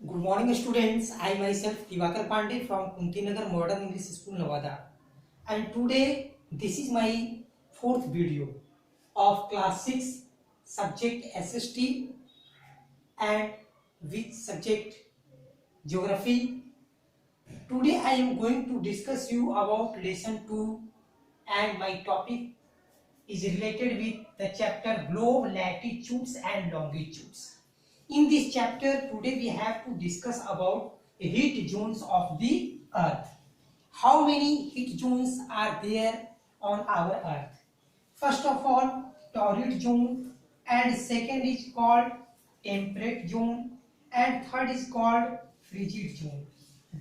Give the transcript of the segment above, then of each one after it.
Good morning, students. I myself Diwakar Pandey from Kuntinagar Modern English School, Nevada. And today, this is my fourth video of class 6 subject SST and with subject geography. Today, I am going to discuss you about lesson 2 and my topic is related with the chapter globe latitudes and longitudes. In this chapter today we have to discuss about heat zones of the earth. How many heat zones are there on our earth? First of all, torrid zone, and second is called temperate zone, and third is called frigid zone.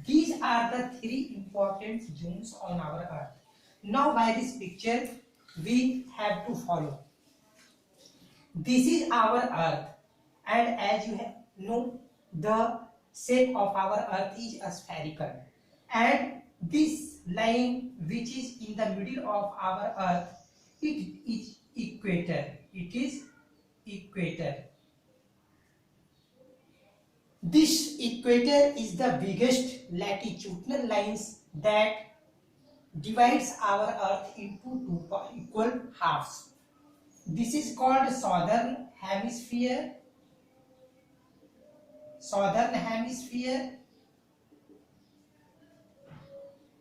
These are the three important zones on our earth. Now by this picture we have to follow. This is our earth, and as you know, the shape of our earth is a spherical, and this line which is in the middle of our earth, it is equator. It is equator. This equator is the biggest latitudinal lines that divides our earth into two equal halves. This is called southern hemisphere,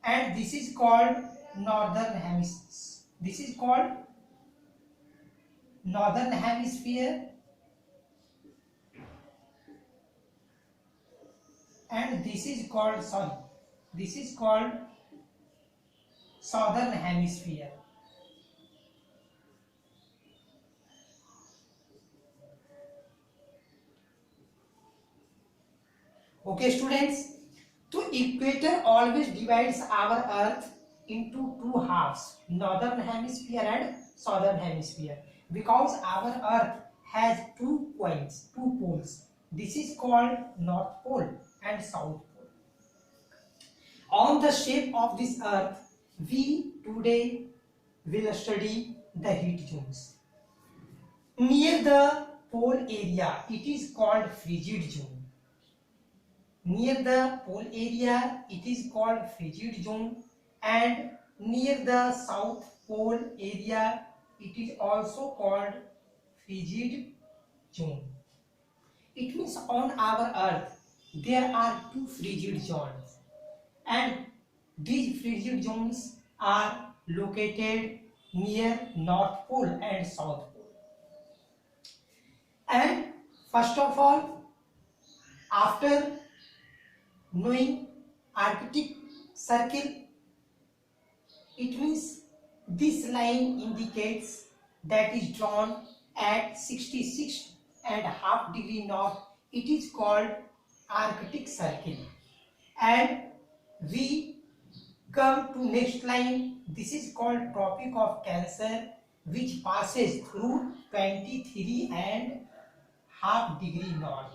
and this is called northern hemisphere. This is called northern hemisphere, and this is called southern hemisphere. Okay, students. So equator always divides our earth into two halves, northern hemisphere and southern hemisphere, because our earth has two poles. This is called north pole and south pole. On the shape of this earth, we today will study the heat zones. Near the pole area, it is called frigid zone. Near the pole area, it is called frigid zone, and near the south pole area, it is also called frigid zone. It means on our earth there are two frigid zones, and these frigid zones are located near north pole and south pole. And first of all, after knowing Arctic Circle, it means this line indicates that is drawn at 66.5 degree north. It is called Arctic Circle. And we come to next line. This is called Tropic of Cancer, which passes through 23.5 degree north.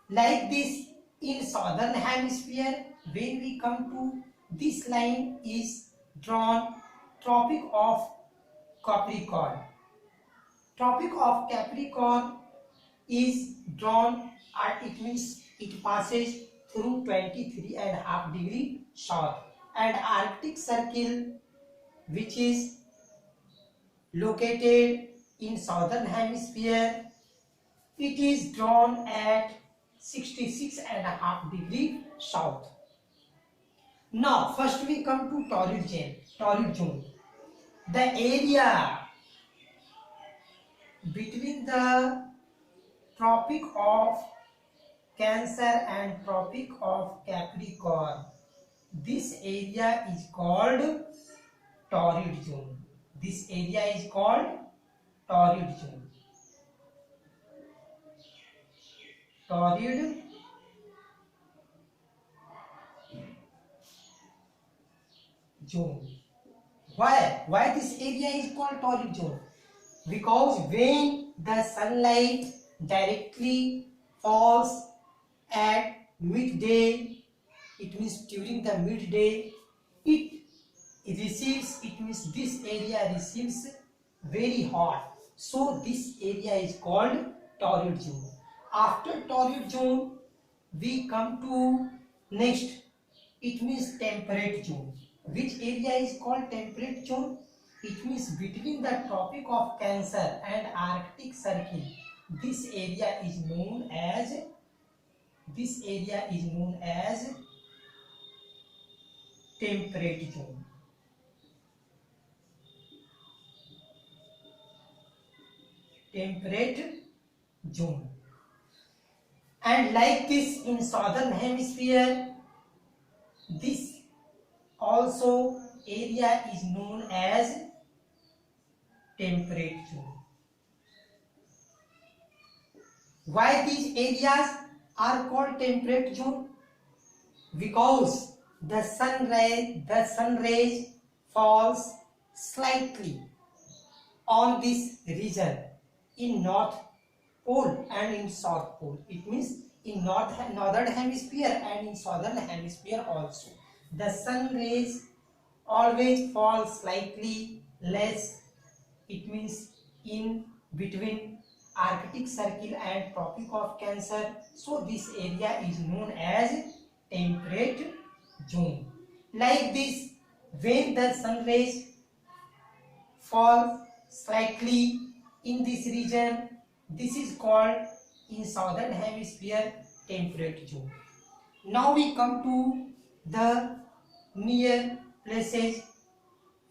Like this, in southern hemisphere, when we come to this line is drawn Tropic of Capricorn. Tropic of Capricorn is drawn at, it means it passes through 23.5 degree south. And Arctic Circle, which is located in southern hemisphere, it is drawn at 66.5 degree south. Now first we come to torrid zone. The area between the Tropic of Cancer and Tropic of Capricorn, this area is called torrid zone. This area is called torrid zone. Torrid zone. Why this area is called torrid zone? Because when the sunlight directly falls at midday, it means during the midday, it means this area receives very hot. So this area is called torrid zone. After torrid zone, we come to next. It means temperate zone. Which area is called temperate zone? It means between the Tropic of Cancer and Arctic Circle. This area is known as temperate zone. Temperate zone. And like this in southern hemisphere, this also area is known as temperate zone. Why these areas are called temperate zone? Because the sun rays falls slightly on this region in North Pole and in South Pole. It means in northern hemisphere and in southern hemisphere also. The sun rays always fall slightly less. It means in between Arctic Circle and Tropic of Cancer. So this area is known as temperate zone. Like this, when the sun rays fall slightly in this region, this is called in southern hemisphere temperate zone. Now we come to the near places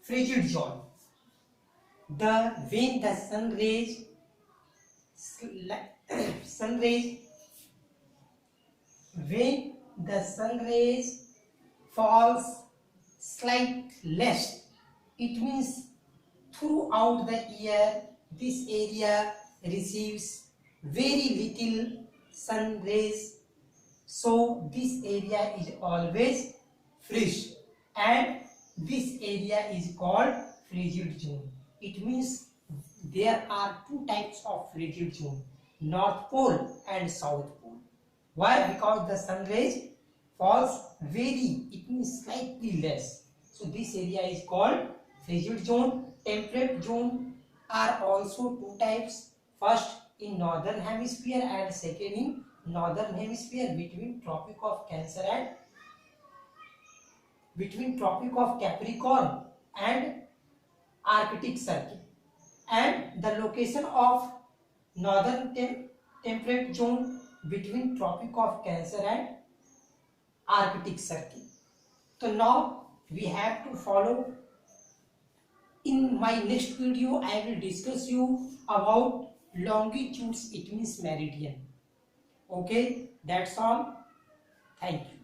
frigid zone. When the sun rays falls slight less, it means throughout the year this area receives very little sun rays, so this area is always fresh, and this area is called frigid zone. It means there are two types of frigid zone, North Pole and South Pole. Why? Because the sun rays falls it means slightly less, so this area is called frigid zone. Temperate zone are also two types, first in northern hemisphere and second in northern hemisphere between Tropic of Cancer and between Tropic of Capricorn and Arctic Circle. And the location of northern temperate zone between Tropic of Cancer and Arctic Circle. So now we have to follow. In my next video, I will discuss you about longitudes, it means meridian. Okay, that's all. Thank you.